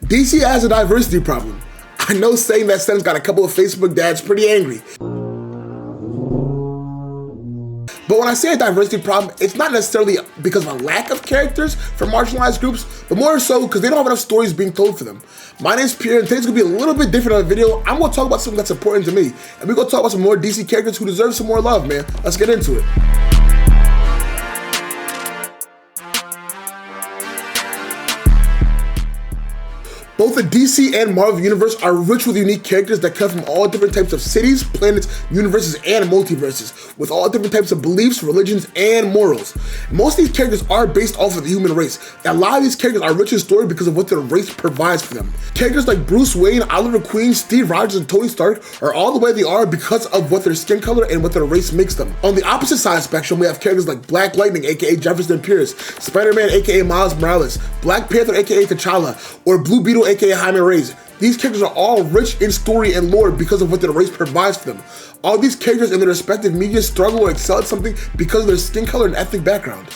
DC has a diversity problem. I know saying that sentence got a couple of Facebook dads pretty angry. But when I say a diversity problem, it's not necessarily because of a lack of characters for marginalized groups, but more so because they don't have enough stories being told for them. My name's Pierre, and today's gonna be a little bit different of a video. I'm gonna talk about something that's important to me, and we're gonna talk about some more DC characters who deserve some more love, man. Let's get into it. Both the DC and Marvel universe are rich with unique characters that come from all different types of cities, planets, universes, and multiverses, with all different types of beliefs, religions, and morals. Most of these characters are based off of the human race, and a lot of these characters are rich in story because of what their race provides for them. Characters like Bruce Wayne, Oliver Queen, Steve Rogers, and Tony Stark are all the way they are because of what their skin color and what their race makes them. On the opposite side of the spectrum, we have characters like Black Lightning, aka Jefferson Pierce, Spider-Man, aka Miles Morales, Black Panther, aka T'Challa, or Blue Beetle, aka Jaime Reyes. These characters are all rich in story and lore because of what their race provides for them. All these characters in their respective media struggle or excel at something because of their skin color and ethnic background.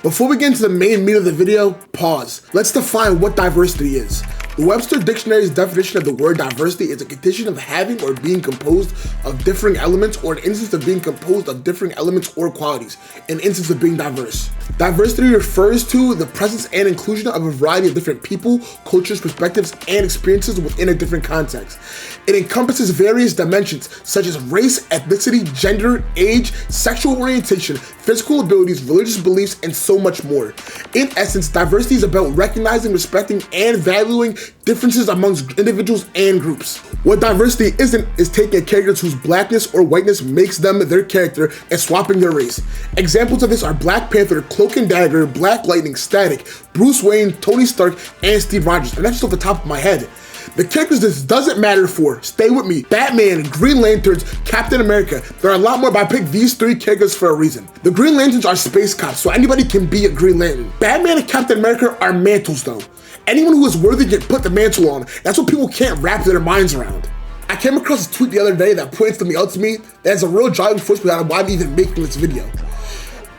Before we get into the main meat of the video, pause. Let's define what diversity is. The Webster Dictionary's definition of the word diversity is a condition of having or being composed of differing elements, or an instance of being composed of differing elements or qualities, an instance of being diverse. Diversity refers to the presence and inclusion of a variety of different people, cultures, perspectives, and experiences within a different context. It encompasses various dimensions such as race, ethnicity, gender, age, sexual orientation, physical abilities, religious beliefs, and so much more. In essence, diversity is about recognizing, respecting, and valuing differences amongst individuals and groups. What diversity isn't is taking characters whose blackness or whiteness makes them their character and swapping their race. Examples of this are Black Panther, Cloak and Dagger, Black Lightning, Static, Bruce Wayne, Tony Stark, and Steve Rogers, and that's just off the top of my head. The characters this doesn't matter for, stay with me, Batman, Green Lanterns, Captain America. There are a lot more, but I picked these three characters for a reason. The Green Lanterns are space cops, so anybody can be a Green Lantern. Batman and Captain America are mantles though. Anyone who is worthy can put the mantle on. That's what people can't wrap their minds around. I came across a tweet the other day that points something out to me that is a real driving force behind why I'm even making this video.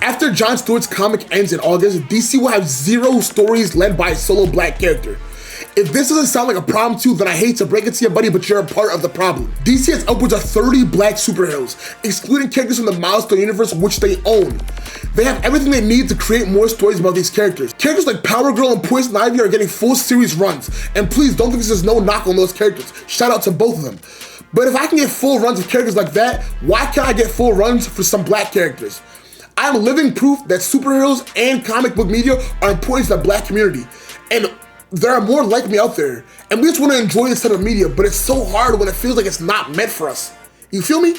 After Jon Stewart's comic ends in August, DC will have 0 stories led by a solo black character. If this doesn't sound like a problem to you, then I hate to break it to you, buddy, but you're a part of the problem. DC has upwards of 30 black superheroes, excluding characters from the Milestone universe, which they own. They have everything they need to create more stories about these characters. Characters like Power Girl and Poison Ivy are getting full series runs, and please don't think this is no knock on those characters. Shout out to both of them. But if I can get full runs of characters like that, why can't I get full runs for some black characters? I'm living proof that superheroes and comic book media are important to the black community, and there are more like me out there, and we just want to enjoy this type of media, but it's so hard when it feels like it's not meant for us. You feel me?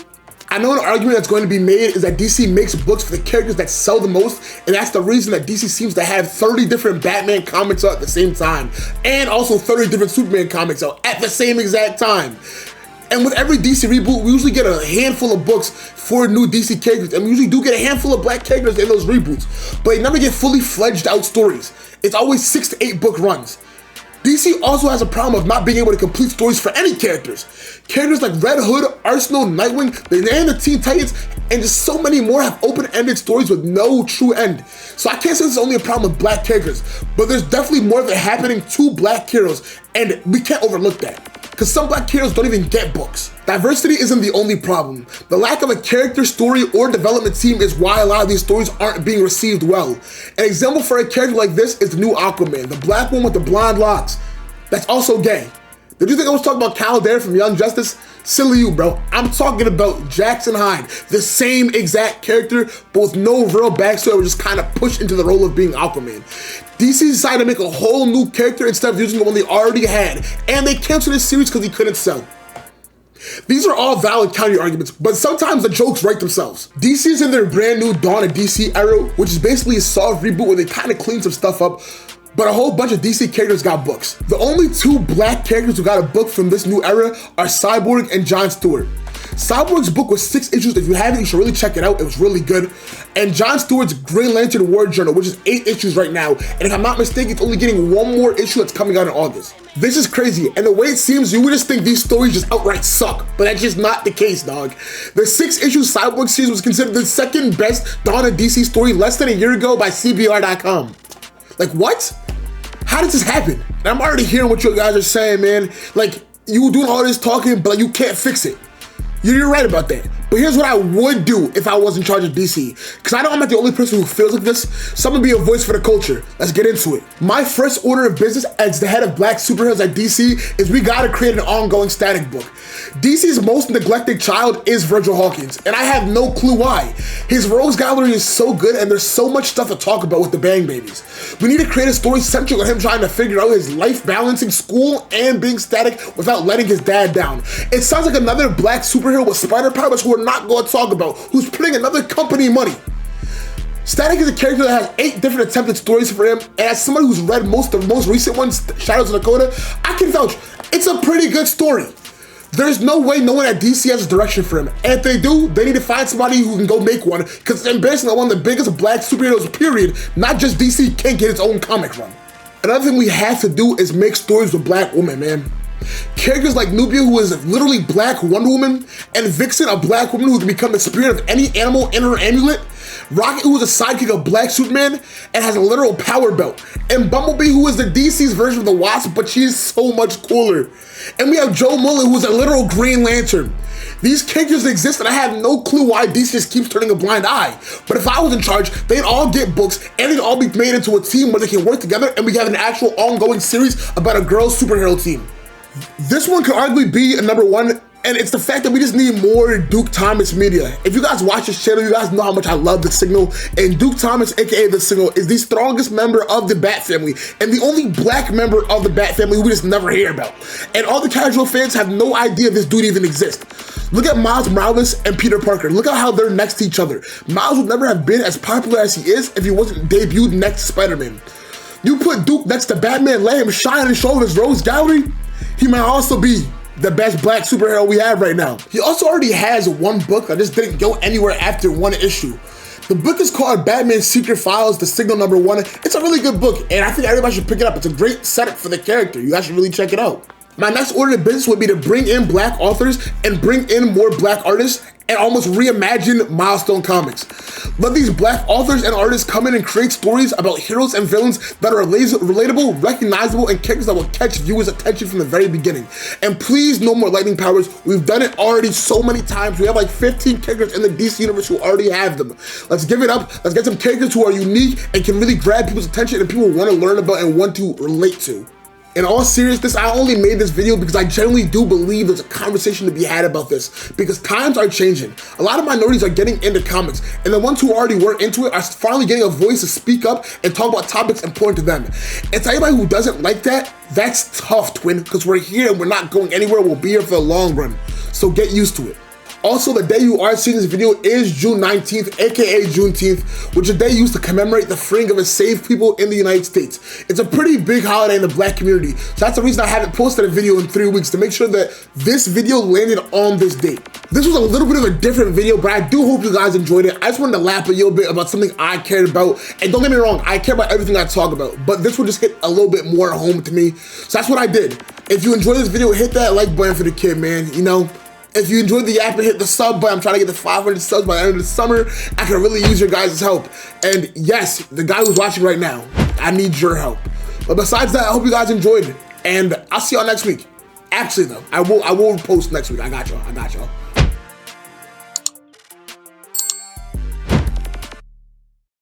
I know an argument that's going to be made is that DC makes books for the characters that sell the most, and that's the reason that DC seems to have 30 different Batman comics out at the same time, and also 30 different Superman comics out at the same exact time. And with every DC reboot, we usually get a handful of books for new DC characters, and we usually do get a handful of black characters in those reboots, but they never get fully fledged out stories. It's always 6 to 8 book runs. DC also has a problem of not being able to complete stories for any characters. Characters like Red Hood, Arsenal, Nightwing, and the Teen Titans, and just so many more have open-ended stories with no true end. So I can't say this is only a problem with black characters, but there's definitely more of it happening to black heroes, and we can't overlook that, because some black heroes don't even get books. Diversity isn't the only problem. The lack of a character, story, or development team is why a lot of these stories aren't being received well. An example for a character like this is the new Aquaman, the black one with the blonde locks. That's also gay. Did you think I was talking about Cal Dare from Young Justice? Silly you, bro. I'm talking about Jackson Hyde, the same exact character, but with no real backstory, was just kind of pushed into the role of being Aquaman. DC decided to make a whole new character instead of using the one they already had, and they canceled this series because he couldn't sell. These are all valid counter arguments, but sometimes the jokes write themselves. DC is in their brand new Dawn of DC era, which is basically a soft reboot where they kind of clean some stuff up, but a whole bunch of DC characters got books. The only 2 black characters who got a book from this new era are Cyborg and Jon Stewart. Cyborg's book was 6 issues. If you haven't, you should really check it out. It was really good. And Jon Stewart's Green Lantern War Journal, which is 8 issues right now. And if I'm not mistaken, it's only getting 1 more issue that's coming out in August. This is crazy. And the way it seems, you would just think these stories just outright suck. But that's just not the case, dog. The 6-issue Cyborg series was considered the 2nd best Dawn of DC story less than a year ago by CBR.com. Like, what? how does this happen? And I'm already hearing what you guys are saying, man. Like, you doing all this talking, but you can't fix it. You're right about that. But here's what I would do if I was in charge of DC. Because I know I'm not the only person who feels like this. So I'm gonna be a voice for the culture. Let's get into it. My first order of business as the head of black superheroes at DC is we gotta create an ongoing Static book. DC's most neglected child is Virgil Hawkins, and I have no clue why. His rogues gallery is so good, and there's so much stuff to talk about with the Bang Babies. We need to create a story central on him trying to figure out his life balancing school and being Static without letting his dad down. It sounds like another black superhero with spider powers who we're not going to talk about, who's putting another company money. Static is a character that has 8 different attempted stories for him, and as somebody who's read the most recent ones, Shadows of Dakota, I can vouch, it's a pretty good story. There's no way no one at DC has a direction for him. And if they do, they need to find somebody who can go make one, because it's embarrassing that one of the biggest black superheroes, period, not just DC, can't get its own comic run. Another thing we have to do is make stories with black women, man. Characters like Nubia, who is literally black Wonder Woman, and Vixen, a black woman who can become the spirit of any animal in her amulet. Rocket, who is a sidekick of Black Superman and has a literal power belt. And Bumblebee, who is the DC's version of the Wasp, but she's so much cooler. And we have Joe Mullen, who's a literal Green Lantern. These characters exist, and I have no clue why DC just keeps turning a blind eye. But if I was in charge, they'd all get books, and they'd all be made into a team where they can work together, and we have an actual ongoing series about a girls' superhero team. This one could arguably be a #1, and it's the fact that we just need more Duke Thomas media. If you guys watch this channel, you guys know how much I love The Signal, and Duke Thomas, aka The Signal, is the strongest member of the Bat family, and the only black member of the Bat family we just never hear about. And all the casual fans have no idea this dude even exists. Look at Miles Morales and Peter Parker. Look at how they're next to each other. Miles would never have been as popular as he is if he wasn't debuted next to Spider-Man. You put Duke next to Batman, let him shine and show his rogues gallery, he might also be the best black superhero we have right now. He also already has one book that just didn't go anywhere after one issue. The book is called Batman Secret Files, The Signal #1. It's a really good book, and I think everybody should pick it up. It's a great setup for the character. You guys should really check it out. My next order of business would be to bring in black authors and bring in more black artists and almost reimagine Milestone Comics. Let these black authors and artists come in and create stories about heroes and villains that are relatable, recognizable, and characters that will catch viewers' attention from the very beginning. And please, no more lightning powers. We've done it already so many times. We have like 15 characters in the DC universe who already have them. Let's give it up. Let's get some characters who are unique and can really grab people's attention and people want to learn about and want to relate to. In all seriousness, I only made this video because I genuinely do believe there's a conversation to be had about this, because times are changing. A lot of minorities are getting into comics, and the ones who already were into it are finally getting a voice to speak up and talk about topics important to them. And to anybody who doesn't like that, that's tough, twin, because we're here and we're not going anywhere. We'll be here for the long run, so get used to it. Also, the day you are seeing this video is June 19th, aka Juneteenth, which is a day used to commemorate the freeing of enslaved people in the United States. It's a pretty big holiday in the black community, so that's the reason I haven't posted a video in 3 weeks, to make sure that this video landed on this date. This was a little bit of a different video, but I do hope you guys enjoyed it. I just wanted to laugh a little bit about something I cared about, and don't get me wrong, I care about everything I talk about, but this one just hit a little bit more home to me, so that's what I did. If you enjoyed this video, hit that like button for the kid, man, you know? If you enjoyed the yap and hit the sub button, I'm trying to get to 500 subs by the end of the summer. I can really use your guys' help. And yes, the guy who's watching right now, I need your help. But besides that, I hope you guys enjoyed it. And I'll see y'all next week. Actually though, I will post next week. I got y'all.